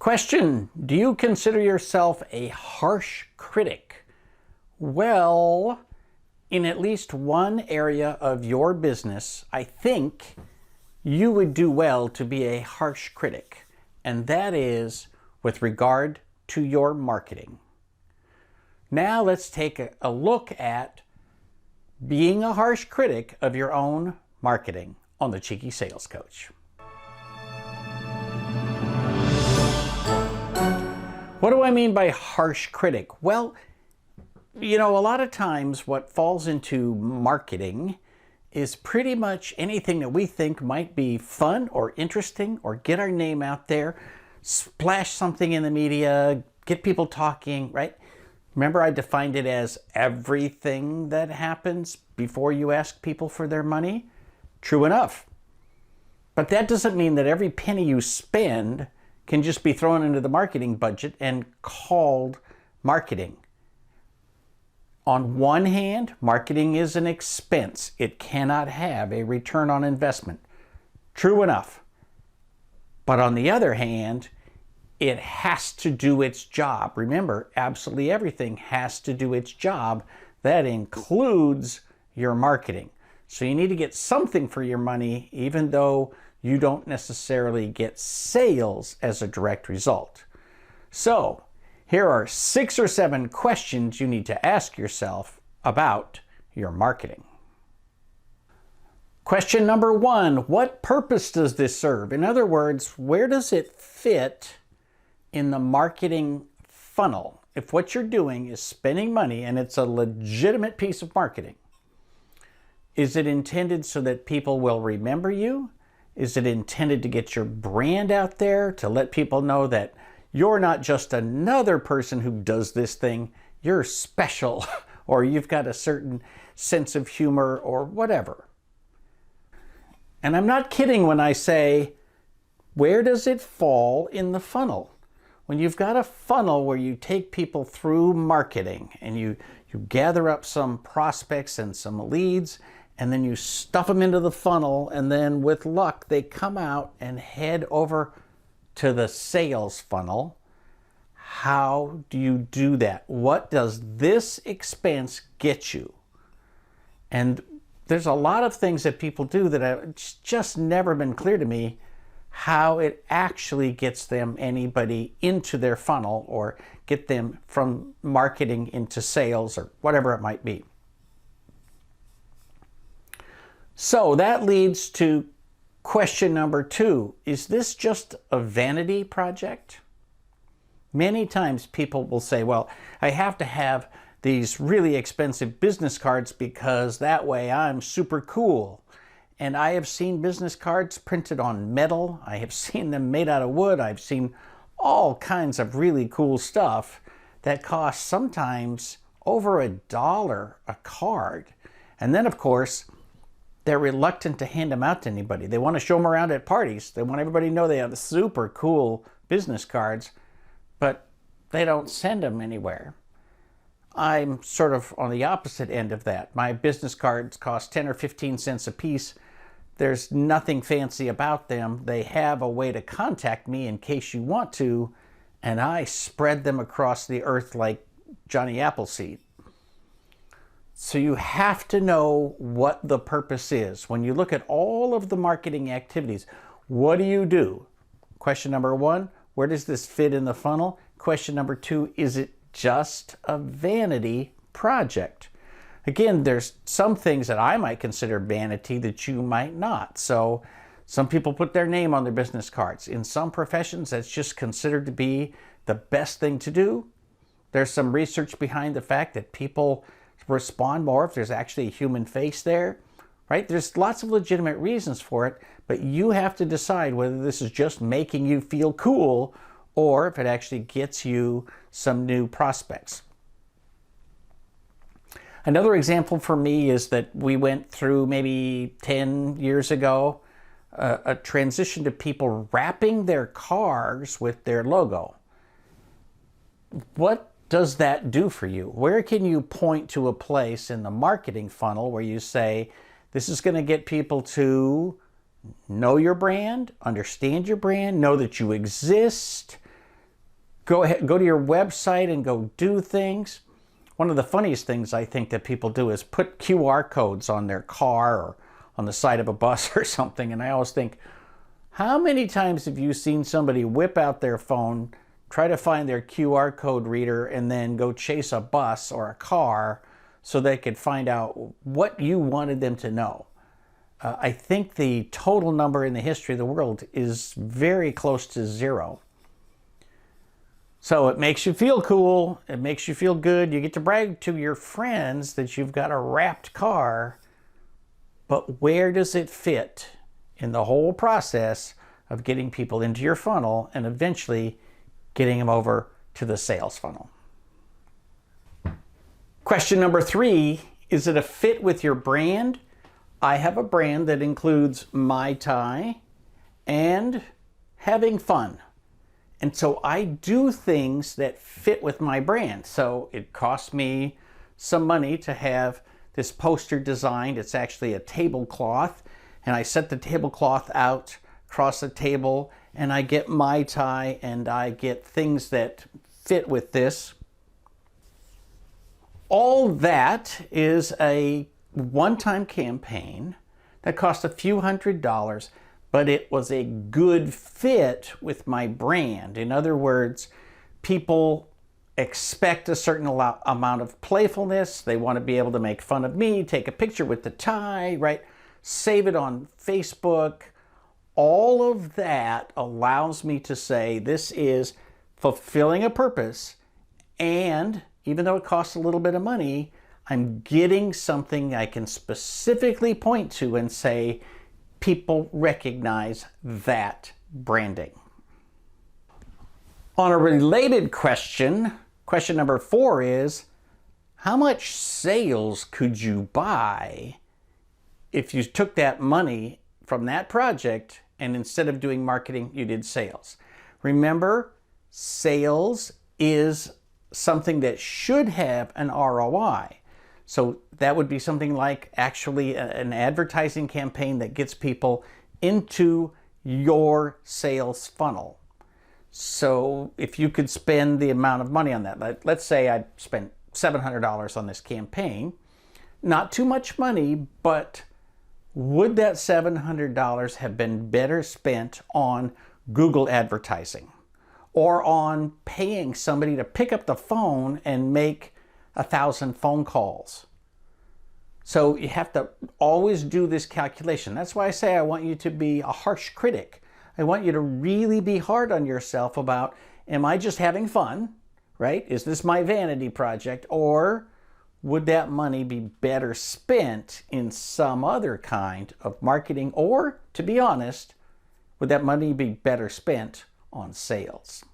Question: do you consider yourself a harsh critic? Well, in at least one area of your business, I think you would do well to be a harsh critic, and that is with regard to your marketing. Now let's take a look at being a harsh critic of your own marketing on the Cheeky Sales Coach. What do I mean by harsh critic? Well, a lot of times what falls into marketing is pretty much anything that we think might be fun or interesting or get our name out there, splash something in the media, get people talking, right? Remember, I defined it as everything that happens before you ask people for their money? True enough. But that doesn't mean that every penny you spend can just be thrown into the marketing budget and called marketing. On one hand, marketing is an expense. It cannot have a return on investment. True enough. But on the other hand, it has to do its job. Remember, absolutely everything has to do its job. That includes your marketing. So you need to get something for your money, even though you don't necessarily get sales as a direct result. So here are 6 or 7 questions you need to ask yourself about your marketing. Question number 1, what purpose does this serve? In other words, where does it fit in the marketing funnel? If what you're doing is spending money and it's a legitimate piece of marketing, is it intended so that people will remember you? Is it intended to get your brand out there, to let people know that you're not just another person who does this thing, you're special, or you've got a certain sense of humor or whatever? And I'm not kidding when I say, where does it fall in the funnel? When you've got a funnel where you take people through marketing and you gather up some prospects and some leads, and then you stuff them into the funnel, and then with luck, they come out and head over to the sales funnel. How do you do that? What does this expense get you? And there's a lot of things that people do that have just never been clear to me how it actually gets them, anybody, into their funnel or get them from marketing into sales or whatever it might be. So that leads to question number 2. Is this just a vanity project? Many times people will say, well, I have to have these really expensive business cards because that way I'm super cool. And I have seen business cards printed on metal. I have seen them made out of wood. I've seen all kinds of really cool stuff that costs sometimes over $1 a card. And then, of course, they're reluctant to hand them out to anybody. They want to show them around at parties. They want everybody to know they have the super cool business cards, but they don't send them anywhere. I'm sort of on the opposite end of that. My business cards cost 10 or 15 cents a piece. There's nothing fancy about them. They have a way to contact me in case you want to, and I spread them across the earth like Johnny Appleseed. So you have to know what the purpose is. When you look at all of the marketing activities, what do you do? Question number 1, where does this fit in the funnel? Question number 2, is it just a vanity project? Again, there's some things that I might consider vanity that you might not. So some people put their name on their business cards. In some professions, that's just considered to be the best thing to do. There's some research behind the fact that people respond more if there's actually a human face there, right? There's lots of legitimate reasons for it, but you have to decide whether this is just making you feel cool or if it actually gets you some new prospects. Another example for me is that we went through maybe 10 years ago a transition to people wrapping their cars with their logo. What does that do for you? Where can you point to a place in the marketing funnel where you say, this is going to get people to know your brand, understand your brand, know that you exist, Go ahead, go to your website and go do things. One of the funniest things I think that people do is put QR codes on their car or on the side of a bus or something. And I always think, how many times have you seen somebody whip out their phone, try to find their QR code reader, and then go chase a bus or a car so they could find out what you wanted them to know? I think the total number in the history of the world is very close to zero. So it makes you feel cool. It makes you feel good. You get to brag to your friends that you've got a wrapped car. But where does it fit in the whole process of getting people into your funnel and eventually getting them over to the sales funnel? Question number 3, is it a fit with your brand? I have a brand that includes Mai Tai and having fun. And so I do things that fit with my brand. So it costs me some money to have this poster designed. It's actually a tablecloth. And I set the tablecloth out across the table, and I get Mai Tai, and I get things that fit with this. All that is a one-time campaign that cost a few $100s, but it was a good fit with my brand. In other words, people expect a certain amount of playfulness. They want to be able to make fun of me, take a picture with the tie, right? Save it on Facebook. All of that allows me to say this is fulfilling a purpose, and even though it costs a little bit of money, I'm getting something I can specifically point to and say, people recognize that branding. On a related question, question number 4 is, how much sales could you buy if you took that money from that project and instead of doing marketing, you did sales? Remember, sales is something that should have an ROI. So that would be something like actually an advertising campaign that gets people into your sales funnel. So if you could spend the amount of money on that, let's say I spent $700 on this campaign, not too much money, but would that $700 have been better spent on Google advertising or on paying somebody to pick up the phone and make 1,000 phone calls? So you have to always do this calculation. That's why I say I want you to be a harsh critic. I want you to really be hard on yourself about, am I just having fun, right? Is this my vanity project? Or would that money be better spent in some other kind of marketing? Or, to be honest, would that money be better spent on sales?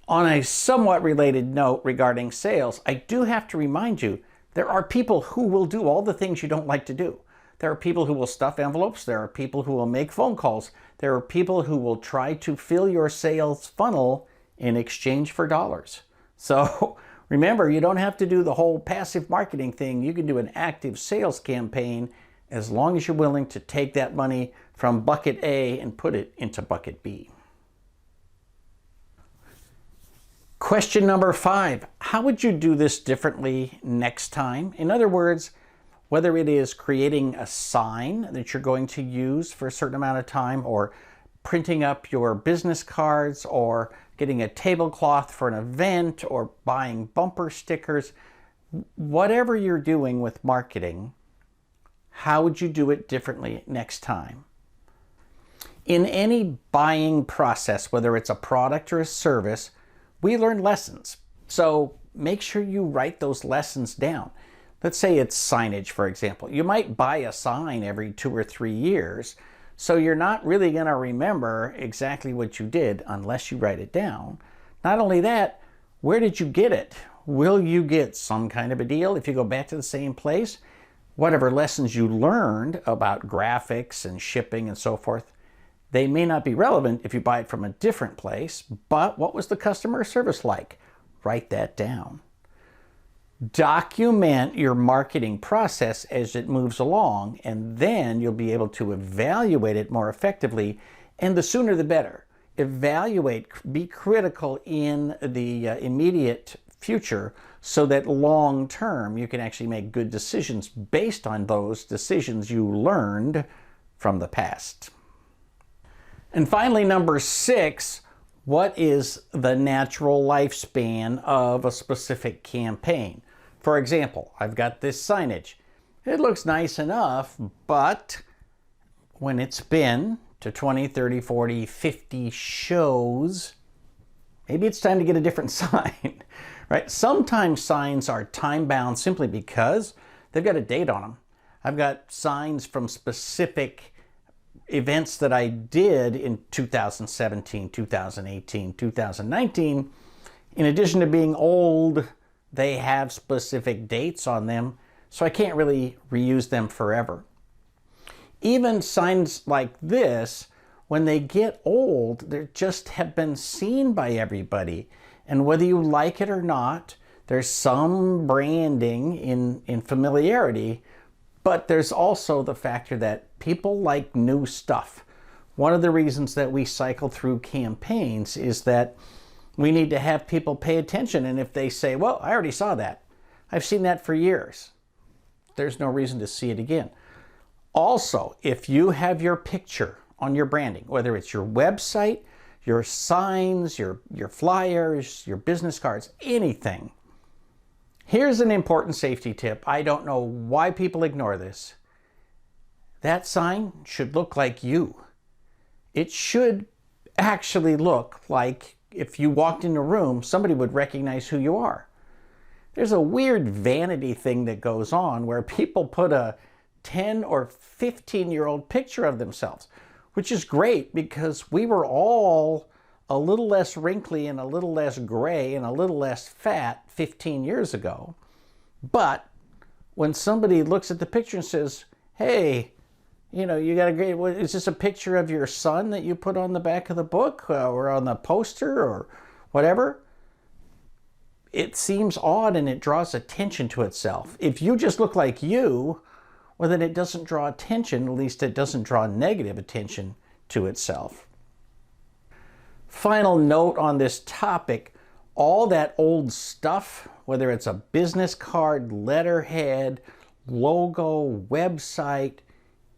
On a somewhat related note regarding sales, I do have to remind you, there are people who will do all the things you don't like to do. There are people who will stuff envelopes. There are people who will make phone calls. There are people who will try to fill your sales funnel in exchange for dollars. So remember, you don't have to do the whole passive marketing thing. You can do an active sales campaign as long as you're willing to take that money from bucket A and put it into bucket B. Question number 5, how would you do this differently next time? In other words, whether it is creating a sign that you're going to use for a certain amount of time, or printing up your business cards, or getting a tablecloth for an event, or buying bumper stickers, whatever you're doing with marketing, how would you do it differently next time? In any buying process, whether it's a product or a service, we learn lessons. So make sure you write those lessons down. Let's say it's signage, for example. You might buy a sign every 2 or 3 years, so you're not really going to remember exactly what you did unless you write it down. Not only that, where did you get it? Will you get some kind of a deal if you go back to the same place? Whatever lessons you learned about graphics and shipping and so forth, they may not be relevant if you buy it from a different place, but what was the customer service like? Write that down. Document your marketing process as it moves along, and then you'll be able to evaluate it more effectively, and the sooner the better. evaluate, be critical in the immediate future so that long term you can actually make good decisions based on those decisions you learned from the past. And finally, number 6, what is the natural lifespan of a specific campaign? For example, I've got this signage. It looks nice enough, but when it's been to 20, 30, 40, 50 shows, maybe it's time to get a different sign, right? Sometimes signs are time-bound simply because they've got a date on them. I've got signs from specific events that I did in 2017, 2018, 2019. In addition to being old, they have specific dates on them, so I can't really reuse them forever. Even signs like this, when they get old, they just have been seen by everybody. And whether you like it or not, there's some branding in familiarity, but there's also the factor that people like new stuff. One of the reasons that we cycle through campaigns is that we need to have people pay attention. And if they say, well, I already saw that, I've seen that for years, there's no reason to see it again. Also, if you have your picture on your branding, whether it's your website, your signs, your flyers, your business cards, anything, here's an important safety tip. I don't know why people ignore this. That sign should look like you. It should actually look like if you walked in a room, somebody would recognize who you are. There's a weird vanity thing that goes on where people put a 10 or 15-year-old picture of themselves, which is great because we were all a little less wrinkly and a little less gray and a little less fat 15 years ago. But when somebody looks at the picture and says, hey, you know, you got a great, is this a picture of your son that you put on the back of the book or on the poster or whatever? It seems odd and it draws attention to itself. If you just look like you, well, then it doesn't draw attention, at least it doesn't draw negative attention to itself. Final note on this topic, all that old stuff, whether it's a business card, letterhead, logo, website,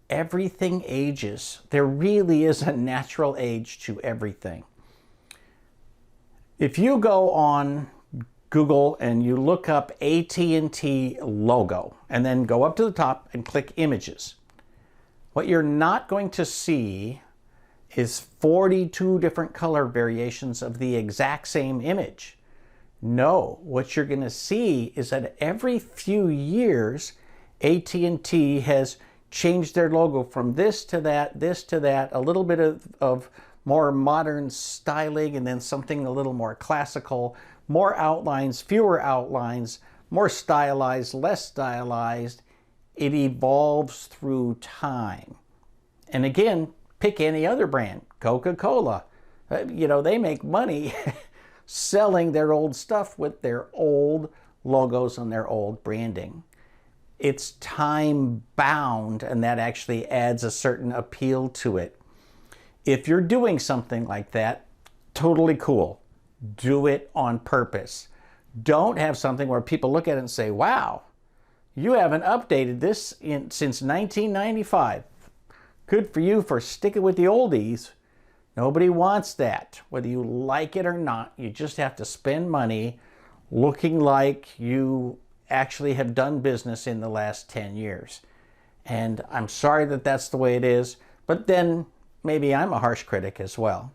everything ages. There really is a natural age to everything. If you go on Google and you look up AT&T logo and then go up to the top and click images, what you're not going to see is 42 different color variations of the exact same image. No, what you're going to see is that every few years, AT&T has changed their logo from this to that, a little bit of more modern styling and then something a little more classical, more outlines, fewer outlines, more stylized, less stylized. It evolves through time. And again, pick any other brand, Coca-Cola. You know, they make money selling their old stuff with their old logos and their old branding. It's time bound, and that actually adds a certain appeal to it. If you're doing something like that, totally cool. Do it on purpose. Don't have something where people look at it and say, wow, you haven't updated this since 1995. Good for you for sticking with the oldies. Nobody wants that. Whether you like it or not, you just have to spend money looking like you actually have done business in the last 10 years. And I'm sorry that that's the way it is, but then maybe I'm a harsh critic as well.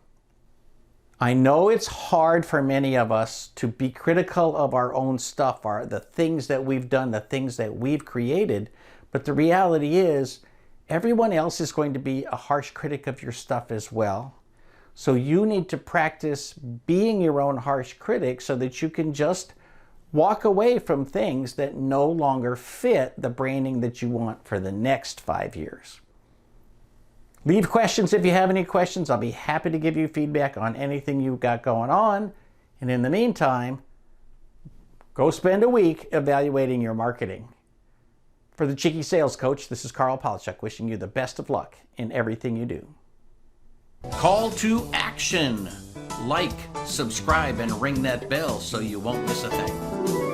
I know it's hard for many of us to be critical of our own stuff, the things that we've done, the things that we've created, but the reality is everyone else is going to be a harsh critic of your stuff as well. So you need to practice being your own harsh critic so that you can just walk away from things that no longer fit the branding that you want for the next 5 years. Leave questions if you have any questions. I'll be happy to give you feedback on anything you've got going on. And in the meantime, go spend a week evaluating your marketing. For the Cheeky Sales Coach, this is Carl Palachuk wishing you the best of luck in everything you do. Call to action. Like, subscribe, and ring that bell so you won't miss a thing.